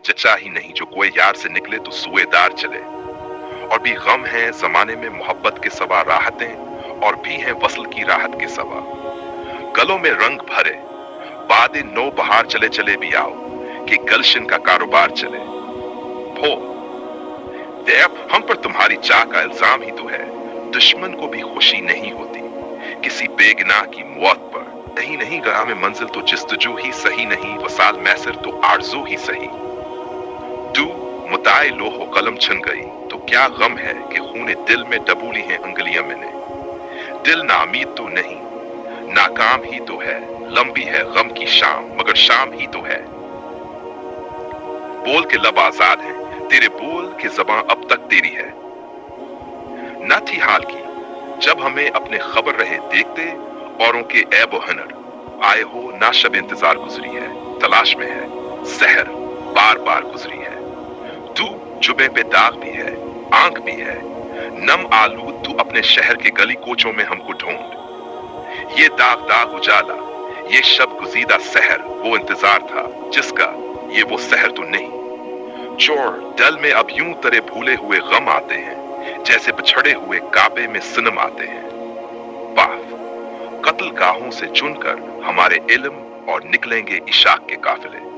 जचा ही नहीं जो कोई यार से निकले तो सुएदार चले। और भी गम है जमाने में मोहब्बत के सवा राहतें, और भी हैं वसल की राहत के सवा। गलों में रंग भरे बादे नो बहार चले चले भी आओ कि गलशन का कारोबार चले। भो देव हम पर तुम्हारी चाह का इल्जाम ही तो है, दुश्मन को भी खुशी नहीं होती किसी बेगुनाह की मौत पर। नहीं नहीं राह में मंजिल तो जस्तजू ही सही नहीं, वसाल मैसर तो आरज़ू ही सही। तू मुताए लोहो कलम छन गई तो क्या गम है कि खूने दिल में डबूली हैं अंगलियां मैंने। दिल नामीद तो नहीं नाकाम ही तो है, लंबी है गम की शाम मगर शाम ही तो है। बोल के लब आजाद है तेरे बोल के ज़बां अब तक तेरी है। न थी हाल की जब हमें अपने खबर रहे देखते औरों के ऐब व हनर। आए हो ना शब इंतजार गुजरी है, तलाश में है सहर बार बार गुजरी है। तू जुबे पे दाग भी है आंख भी है, नम आलूद तू अपने शहर के गली कोचों में हमको ढूंढ। ये दाग दाग उजाला ये शब गुजीदा सहर वो इंतजार था जिसका ये वो सहर तो नहीं। चोर दल में अब यूं तरह भूले हुए गम आते हैं जैसे बिछड़े हुए काबे में सनम आते हैं। बाफ कत्ल गाहों से चुनकर हमारे इल्म और निकलेंगे इशाक के काफिले।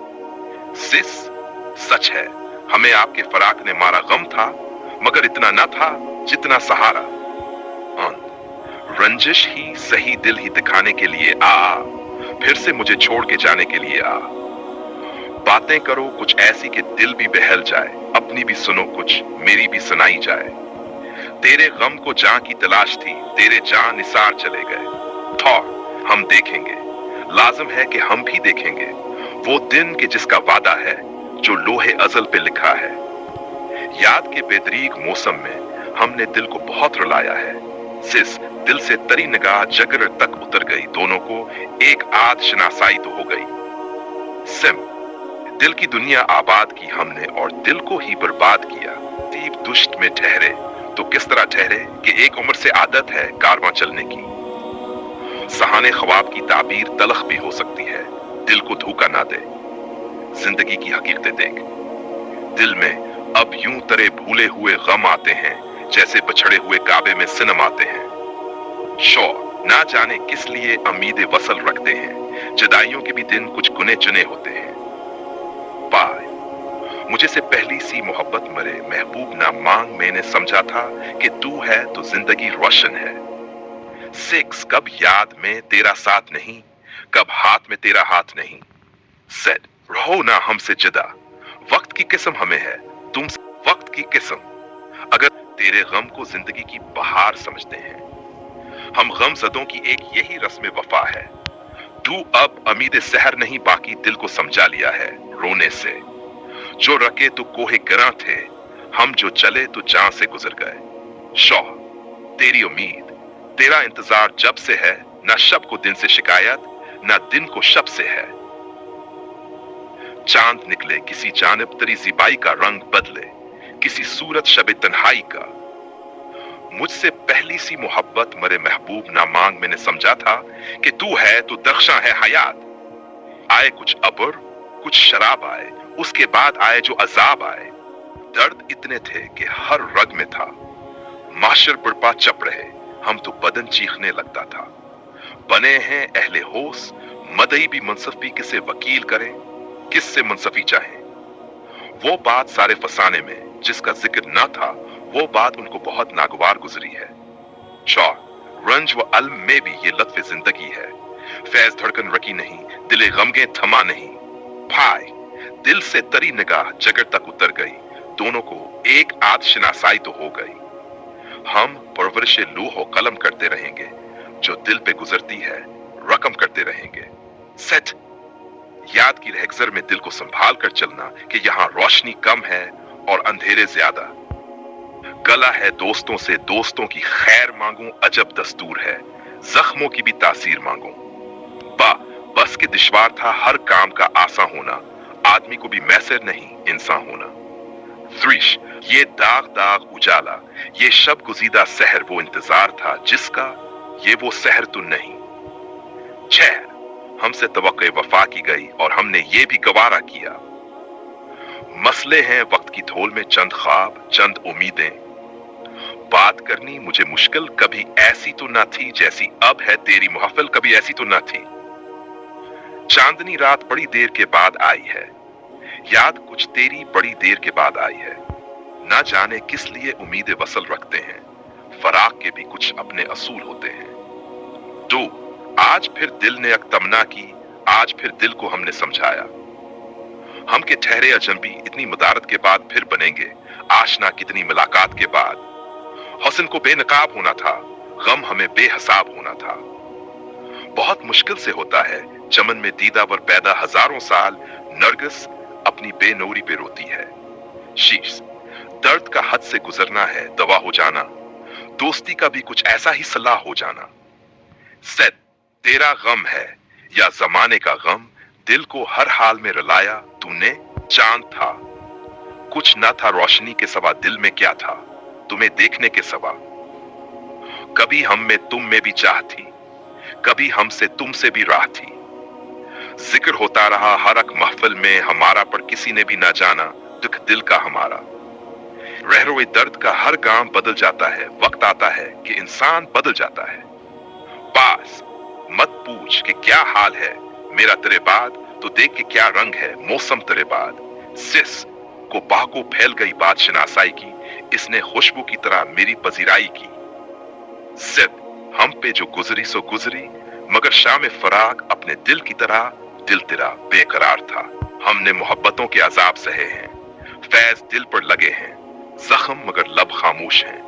सिस सच है हमें आपके फराक ने मारा गम था मगर इतना न था जितना सहारा। रंजिश ही सही दिल ही दिखाने के लिए आ, फिर से मुझे छोड़ के जाने के लिए आ। बातें करो कुछ ऐसी कि दिल भी बहल जाए, अपनी भी सुनो कुछ मेरी भी सुनाई जाए। तेरे गम को जान की तलाश थी तेरे जान निसार चले गए। ठौर हम देखेंगे लाजम है कि हम भी देखेंगे वो दिन के जिसका वादा है जो लोहे अजल पे लिखा है। याद के बेदरीग मौसम में हमने दिल को बहुत रुलाया है। सिस दिल से तरी निगाह जगर तक उतर गई, दोनों को एक आध शनासाई तो हो गई। सिम दिल की दुनिया आबाद की हमने और दिल को ही बर्बाद किया। दीप दुष्ट में ठहरे तो किस तरह ठहरे कि एक उम्र से आदत है कारवां चलने की। सहाने ख्वाब की ताबीर तलख भी हो सकती है, दिल को धोखा ना दे जिंदगी की हकीकतें देख। दिल में अब यूं तरह भूले हुए गम आते हैं जैसे बछड़े हुए काबे में सिनम आते हैं। शौ ना जाने किस लिए उम्मीदें वसल रखते हैं, जुदाइयों के भी दिन कुछ गुने चुने होते हैं। पाए मुझे से पहली सी मोहब्बत मरे महबूब ना मांग, मैंने समझा था कि तू है तो जिंदगी रोशन है। सिक्स कब याद में तेरा साथ नहीं, कब हाथ में तेरा हाथ नहीं। सेड रहो ना हमसे जुदा, वक्त की किस्म हमें है तुम वक्त की किस्म। अगर तेरे गम को जिंदगी की बहार समझते हैं, हम गम ज़दों की एक यही रस्म वफा है। तू अब उम्मीद सहर नहीं बाकी दिल को समझा लिया है रोने से। जो रखे तो कोहे गिरा थे, हम जो चले तो जान से गुजर गए। शौह तेरी उम्मीद तेरा इंतजार जब से है, ना शब को दिन से शिकायत ना दिन को शब से है। चांद निकले किसी जानिब तेरी ज़िबाई का रंग बदले, किसी सूरत शबे तन्हाई का। मुझसे पहली सी मोहब्बत मरे महबूब ना मांग, मैंने समझा था कि तू है तो दख्शा है हयात। आए कुछ अबर कुछ शराब आए, उसके बाद आए जो अजाब आए। दर्द इतने थे कि हर रग में था, माशर बड़पा चप रहे हम तो बदन चीखने लगता था। बने हैं अहले होश मदई भी मनसफी किसे वकील करें, किससे मनसफी चाहें। वो बात सारे फसाने में जिसका जिक्र न था, वो बात उनको बहुत नागवार गुजरी है। शौर रंज व अलम में भी ये लत्फ जिंदगी है। फैज धड़कन रकी नहीं, दिले गमगे थमा नहीं। भाई दिल से तरी निगाह जगर तक उतर गई, दोनों को एक आध शनासाई तो हो गई। हम परवरिश लूह व कलम करते रहेंगे, जो दिल पे गुजरती है रकम करते रहेंगे। सेट याद की रहगजर में दिल को संभाल कर चलना कि यहाँ रोशनी कम है और अंधेरे ज्यादा। गला है दोस्तों से दोस्तों की खैर मांगूं अजब दस्तूर है, जख्मों की भी तासीर मांगूं। बस के दुश्वार था हर काम का आसा होना, आदमी को भी मैसर नहीं इंसान होना। थ्रिश ये दाग दाग उजाला ये शब गुजीदा सहर वो इंतजार था जिसका ये वो सहर तो नहीं। छह हमसे तवक्के वफा की गई और हमने ये भी गवारा किया। मसले हैं वक्त की धोल में चंद ख्वाब, चंद उम्मीदें। बात करनी मुझे मुश्किल कभी ऐसी तो ना थी जैसी अब है तेरी महफिल, कभी ऐसी तो ना थी। चांदनी रात बड़ी देर के बाद आई है, याद कुछ तेरी बड़ी देर के बाद आई है। ना जाने किस लिए उम्मीदें वसल रखते हैं, फराक के भी कुछ अपने असूल होते हैं। तो आज फिर दिल ने एक तमन्ना की, आज फिर दिल को हमने समझाया। हम के ठहरे अजनबी इतनी मदारत के बाद फिर बनेंगे आशना, कितनी मुलाकात के बाद। हुस्न को बेनकाब होना था, गम हमें बेहिसाब होना था। बहुत मुश्किल से होता है चमन में दीदावर पैदा, हजारों साल नरगिस अपनी बेनूरी पे रोती है। शीश दर्द का हद से गुजरना है, दवा हो जाना, दोस्ती का भी कुछ ऐसा ही सलाह हो जाना। सैद तेरा गम है या जमाने का गम, दिल को हर हाल में रुलाया तूने। चांद था कुछ ना था, रोशनी के सिवा दिल में क्या था, तुम्हें देखने के सिवा। कभी हम में तुम में भी चाह थी, कभी हमसे तुमसे भी राह थी। जिक्र होता रहा हर एक महफिल में हमारा, पर किसी ने भी ना जाना दुख दिल का हमारा। रहरोए दर्द का हर गाम बदल जाता है, वक्त आता है कि इंसान बदल जाता है। पास मत पूछ कि क्या हाल है मेरा तेरे बाद, तो देख के क्या रंग है मौसम तेरे बाद। सिस को बाको फैल गई बात शनासाई की, इसने खुशबू की तरह मेरी पजीराई की। सिर्फ हम पे जो गुजरी सो गुजरी, मगर शाम फराक अपने दिल की तरह दिल तेरा बेकरार था। हमने मोहब्बतों के अजाब सहे हैं, फैज दिल पर लगे हैं, जख्म मगर लब खामोश हैं।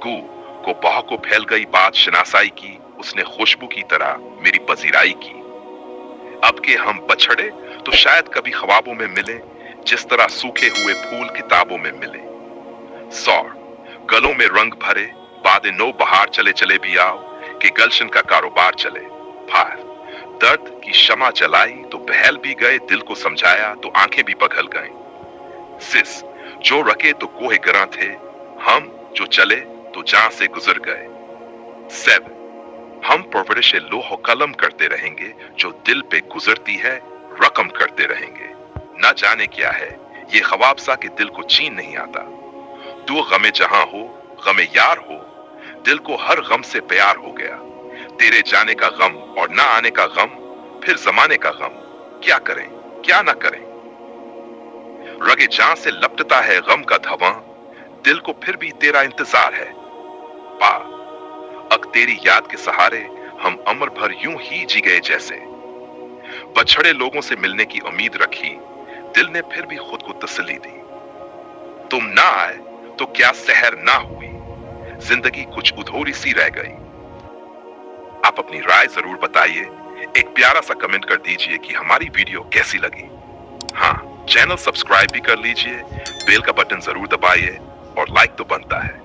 गू को बाको फैल गई बात शनासाई की, उसने खुशबू की तरह मेरी पजीराई की। अब के हम बछड़े तो शायद कभी ख्वाबों में मिले, जिस तरह सूखे हुए फूल किताबों में मिले। सौर गलों में रंग भरे बाद नो बहार, चले चले भी आओ कि गलशन का कारोबार चले। फार दर्द की शमा जलाई तो बहल भी गए, दिल को समझाया तो आंखें भी पिघल गईं। सिस जो रखे तो कोहे गरा थे, हम जो चले तो जान से गुजर गए। सेब हम परवरिश लोह कलम करते रहेंगे, जो दिल पे गुजरती है रकम करते रहेंगे। ना जाने क्या है ये ख्वाब सा कि दिल को चीन नहीं आता। तू गमे जहां हो गमे यार हो, दिल को हर गम से प्यार हो गया। तेरे जाने का गम और ना आने का गम, फिर जमाने का गम, क्या करें क्या ना करें। रगे जान से लपटता है गम का धवां, दिल को फिर भी तेरा इंतजार है। पा अक तेरी याद के सहारे हम अमर भर यूं ही जी गए जैसे। बछड़े लोगों से मिलने की उम्मीद रखी, दिल ने फिर भी खुद को तसल्ली दी। तुम ना आए तो क्या सहर ना हुई, जिंदगी कुछ उधोरी सी रह गई। आप अपनी राय जरूर बताइए, एक प्यारा सा कमेंट कर दीजिए कि हमारी वीडियो कैसी लगी। हाँ, चैनल सब्सक्राइब भी कर लीजिए, बेल का बटन जरूर दबाइए और लाइक तो बनता है।